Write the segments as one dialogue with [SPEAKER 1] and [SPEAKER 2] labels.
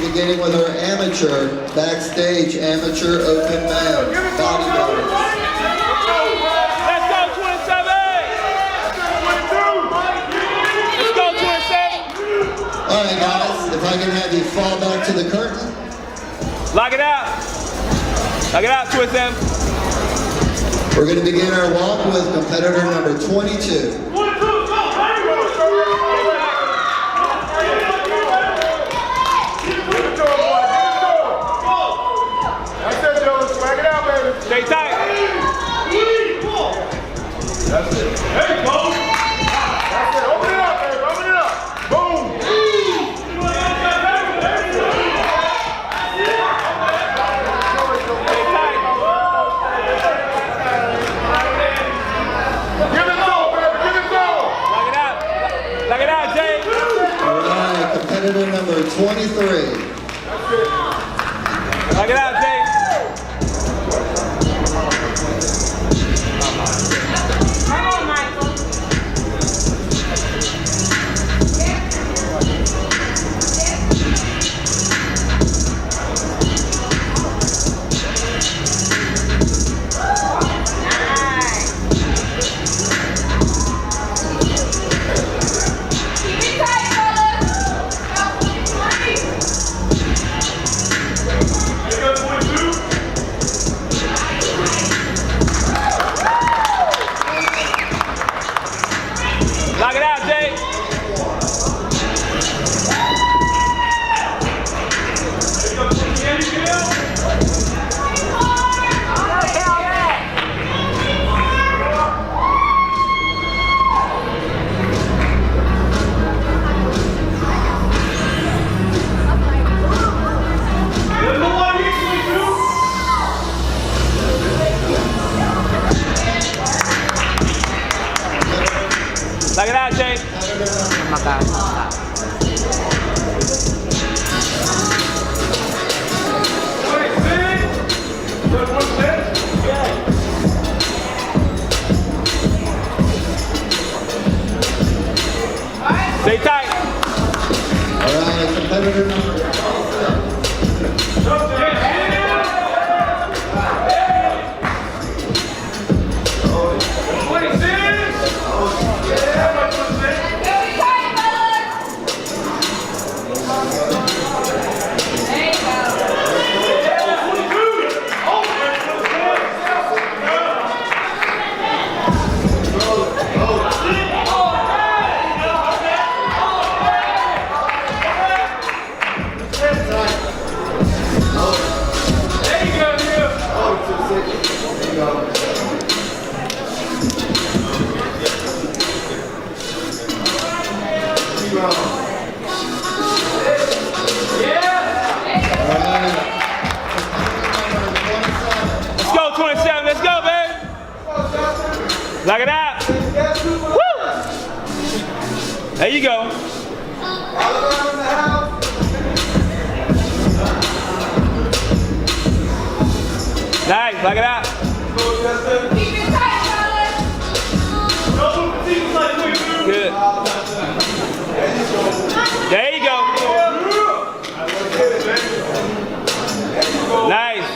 [SPEAKER 1] beginning with our amateur, backstage amateur open man, bodybuilders.
[SPEAKER 2] Let's go, 27! Let's go, 27!
[SPEAKER 1] Alright guys, if I can have you fall back to the curtain.
[SPEAKER 2] Lock it out. Lock it out, 27.
[SPEAKER 1] We're going to begin our walk with competitor number 22.
[SPEAKER 2] Stay tight.
[SPEAKER 3] That's it. There you go. That's it. Open it up, baby. Open it up. Boom.
[SPEAKER 2] Stay tight.
[SPEAKER 3] Give it to him, baby. Give it to him.
[SPEAKER 2] Lock it out. Lock it out, Jay.
[SPEAKER 1] Alright, competitor number 23.
[SPEAKER 2] Lock it out, Jay. Lock it out, Jay. Lock it out, Jay. Stay tight.
[SPEAKER 1] Alright, competitor number
[SPEAKER 2] 27, let's go, baby. Lock it out. Woo! There you go. Nice, lock it out. Good. There you go. Nice.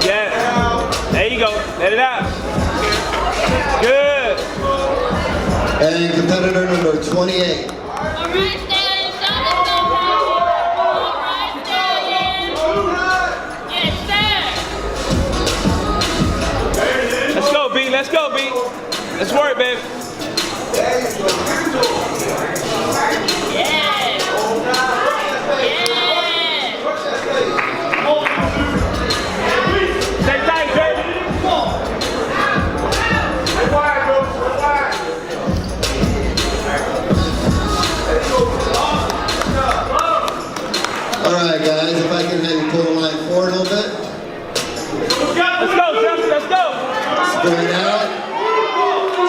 [SPEAKER 2] Yeah. There you go. Let it out. Good.
[SPEAKER 1] and competitor number 28.
[SPEAKER 2] Let's go, B. Let's go, B. Let's work, baby. Stay tight, baby.
[SPEAKER 1] Alright guys, if I can have you pull the line forward a little bit.
[SPEAKER 2] Let's go, Justin. Let's go.
[SPEAKER 1] Going out.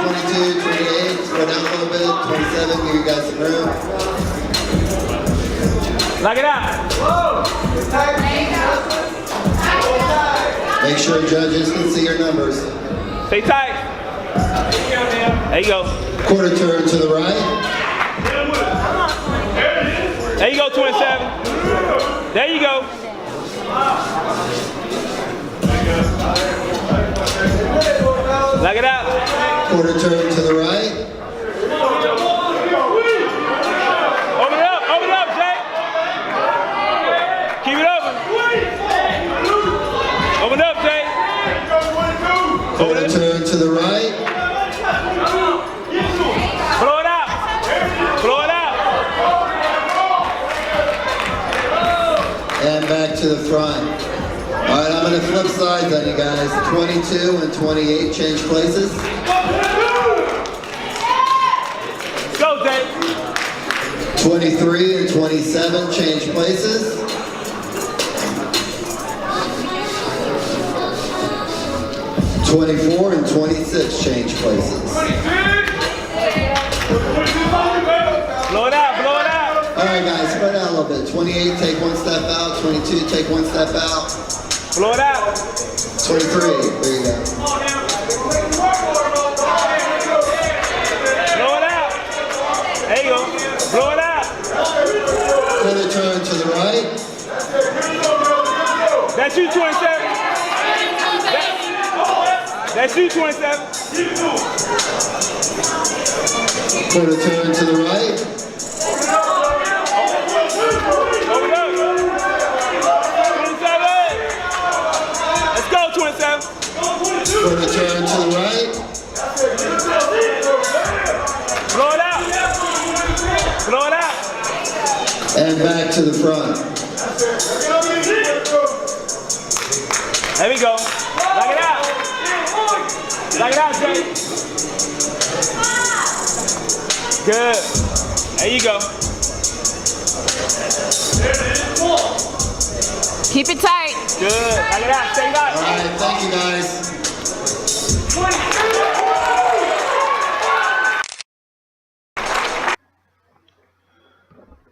[SPEAKER 1] 22, 28, spread out a little bit. 27, give you guys some room.
[SPEAKER 2] Lock it out.
[SPEAKER 1] Make sure judges can see your numbers.
[SPEAKER 2] Stay tight. There you go.
[SPEAKER 1] Quarter turn to the right.
[SPEAKER 2] There you go, 27. There you go. Lock it out.
[SPEAKER 1] Quarter turn to the right.
[SPEAKER 2] Open it up, Jay. Keep it open. Open it up, Jay.
[SPEAKER 1] Quarter turn to the right.
[SPEAKER 2] Blow it out. Blow it out.
[SPEAKER 1] And back to the front. All right, I'm going to flip sides on you guys. 22 and 28 change places.
[SPEAKER 2] Go, Jay.
[SPEAKER 1] 23 and 27 change places. 24 and 26 change places.
[SPEAKER 2] Blow it out, blow it out.
[SPEAKER 1] All right, guys, spread out a little bit. 28, take one step out. 22, take one step out.
[SPEAKER 2] Blow it out.
[SPEAKER 1] 23, there you go.
[SPEAKER 2] Blow it out. There you go. Blow it out.
[SPEAKER 1] Quarter turn to the right.
[SPEAKER 2] That's you, 27. That's you, 27.
[SPEAKER 1] Quarter turn to the right.
[SPEAKER 2] Open up. 27. Let's go, 27.
[SPEAKER 1] Quarter turn to the right.
[SPEAKER 2] Blow it out. Blow it out.
[SPEAKER 1] And back to the front.
[SPEAKER 2] There we go. Lock it out. Lock it out, Jay. Good. There you go.
[SPEAKER 4] Keep it tight.
[SPEAKER 2] Good. Lock it out. Stay locked.
[SPEAKER 1] All right, thank you guys.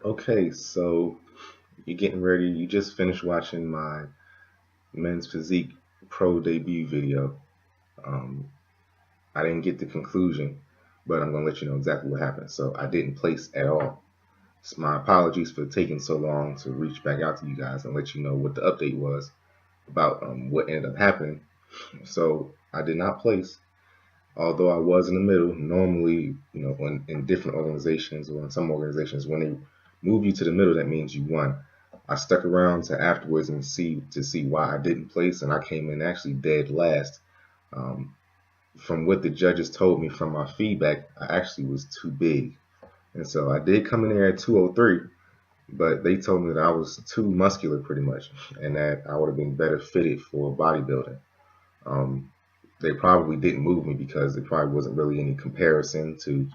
[SPEAKER 5] Okay, so you're getting ready. You just finished watching my men's physique pro debut video. I didn't get the conclusion, but I'm gonna let you know exactly what happened. So I didn't place at all. So my apologies for taking so long to reach back out to you guys and let you know what the update was about what ended up happening. So I did not place, although I was in the middle. Normally, you know, when in different organizations or in some organizations, when they move you to the middle, that means you won. I stuck around to afterwards and see why I didn't place, and I came in actually dead last. From what the judges told me from my feedback, I actually was too big, and so I did come in there at 203, but they told me that I was too muscular pretty much, and that I would have been better fitted for bodybuilding. They probably didn't move me because there probably wasn't really any comparison to.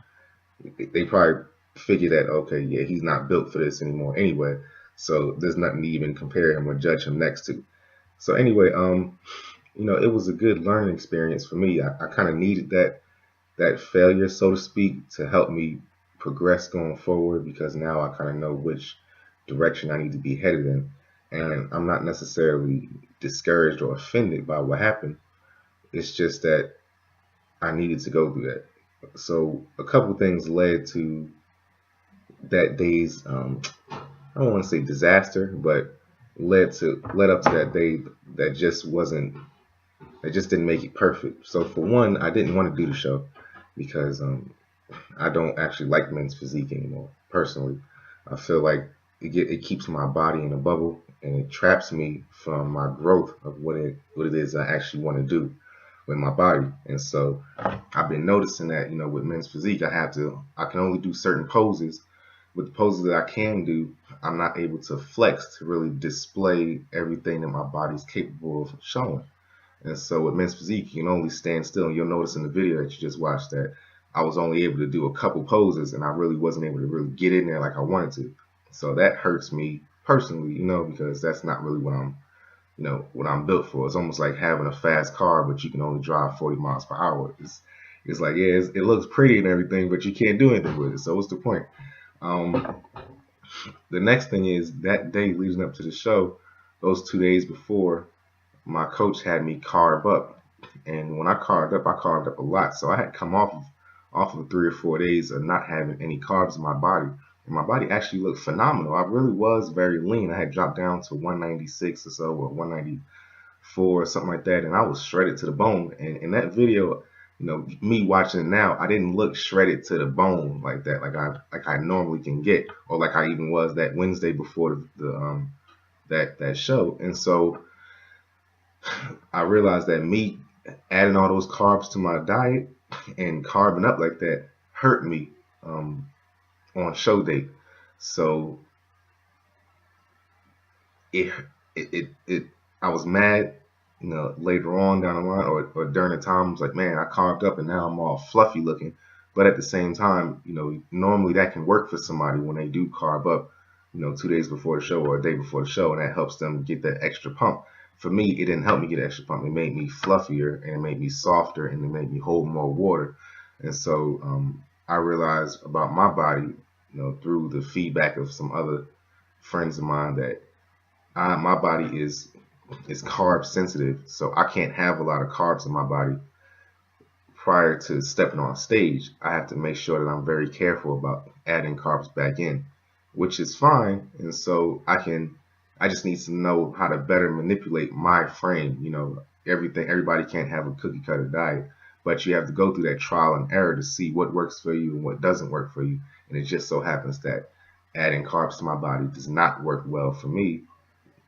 [SPEAKER 5] They probably figured that, okay, yeah, he's not built for this anymore anyway, so there's nothing to even compare him or judge him next to. So anyway, you know, it was a good learning experience for me. I kind of needed that failure, so to speak, to help me progress going forward, because now I kind of know which direction I need to be headed in, and I'm not necessarily discouraged or offended by what happened. It's just that I needed to go through that. So a couple things led to that day's, I don't want to say disaster, but led up to that day that just didn't make it perfect. So for one, I didn't want to do the show because I don't actually like men's physique anymore. Personally, I feel like it keeps my body in a bubble, and it traps me from my growth of what it is I actually want to do with my body. And so I've been noticing that, you know, with men's physique, I can only do certain poses. With the poses that I can do, I'm not able to flex to really display everything that my body's capable of showing. And so with men's physique, you can only stand still. And you'll notice in the video that you just watched that I was only able to do a couple poses, and I really wasn't able to really get in there like I wanted to. So that hurts me personally, you know, because that's not really what I'm built for. It's almost like having a fast car, but you can only drive 40 miles per hour. It's like, yeah, it looks pretty and everything, but you can't do anything with it. So what's the point? The next thing is that day leading up to the show, those 2 days before, my coach had me carb up, and when I carved up a lot. So I had come off of 3 or 4 days of not having any carbs in my body, and my body actually looked phenomenal. I really was very lean. I had dropped down to 196 or so, or 194 or something like that, and I was shredded to the bone. And in that video, you know, me watching it now, I didn't look shredded to the bone like that, like I normally can get, or like I even was that Wednesday before that show. And so I realized that me adding all those carbs to my diet and carving up like that hurt me on show day. So it, I was mad, you know, later on down the line, or during the time. I was like, man, I carved up and now I'm all fluffy looking. But at the same time, you know, normally that can work for somebody when they do carb up, you know, 2 days before the show or a day before the show, and that helps them get that extra pump. For me, it didn't help me get extra pump. It made me fluffier, and it made me softer, and it made me hold more water. And so I realized about my body, you know, through the feedback of some other friends of mine, that my body is carb sensitive, so I can't have a lot of carbs in my body prior to stepping on stage. I have to make sure that I'm very careful about adding carbs back in, which is fine. And so I just need to know how to better manipulate my frame. You know, everybody can't have a cookie cutter diet, but you have to go through that trial and error to see what works for you and what doesn't work for you. And it just so happens that adding carbs to my body does not work well for me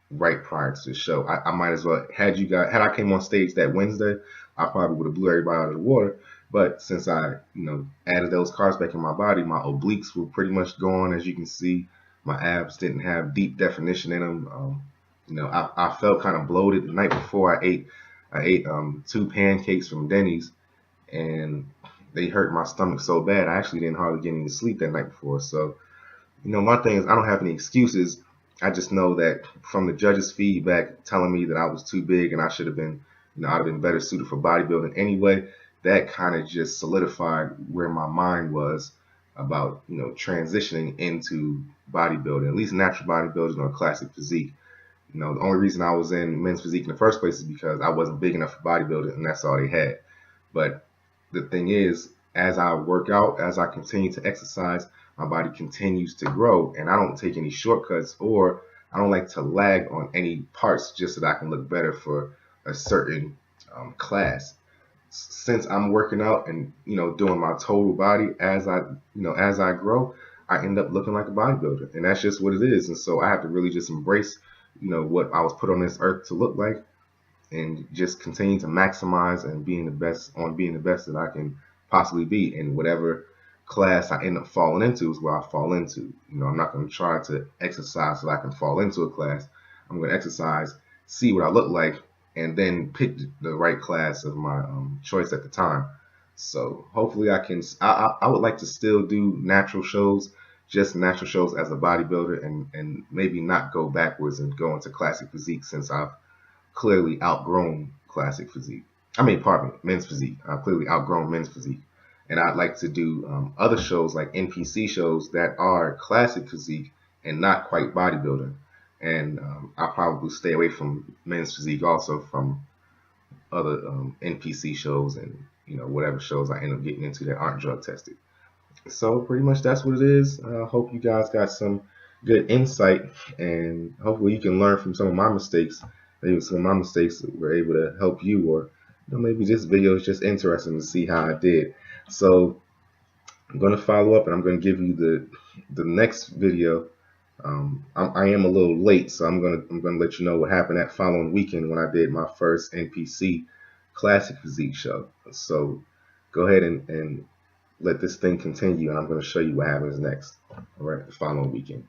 [SPEAKER 5] right prior to the show. I might as well had I came on stage that Wednesday, I probably would have blew everybody out of the water. But since I, you know, added those carbs back in my body, my obliques were pretty much gone, as you can see. My abs didn't have deep definition in them. You know, I felt kind of bloated the night before. I ate 2 pancakes from Denny's, and they hurt my stomach so bad I actually didn't hardly get any sleep that night before. So, you know, my thing is, I don't have any excuses. I just know that from the judges' feedback telling me that I was too big and I should have been, you know, I'd have been better suited for bodybuilding anyway. That kind of just solidified where my mind was about, you know, transitioning into bodybuilding, at least natural bodybuilding or classic physique. You know, the only reason I was in men's physique in the first place is because I wasn't big enough for bodybuilding, and that's all they had. But the thing is, as I work out, as I continue to exercise, my body continues to grow, and I don't take any shortcuts, or I don't like to lag on any parts just so that I can look better for a certain class. Since I'm working out and, you know, doing my total body as I grow, I end up looking like a bodybuilder, and that's just what it is. And so I have to really just embrace, you know, what I was put on this earth to look like, and just continue to maximize and being the best that I can possibly be in whatever class I end up falling into is where I fall into. You know, I'm not going to try to exercise so I can fall into a class. I'm going to exercise, see what I look like, and then pick the right class of my choice at the time. So hopefully I would like to still do natural shows, just natural shows as a bodybuilder, and maybe not go backwards and go into classic physique, since I've clearly outgrown classic physique. Men's physique. I've clearly outgrown men's physique. And I'd like to do other shows like NPC shows that are classic physique and not quite bodybuilding. And I'll probably stay away from men's physique also, from other NPC shows and, you know, whatever shows I end up getting into that aren't drug tested. So pretty much that's what it is. I hope you guys got some good insight, and hopefully you can learn from some of my mistakes. Maybe some of my mistakes were able to help you, or, you know, maybe this video is just interesting to see how I did. So I'm going to follow up, and I'm going to give you the next video. I am a little late, so I'm going to let you know what happened that following weekend when I did my first NPC classic physique show. So go ahead and let this thing continue, and I'm going to show you what happens next. All right, the following weekend.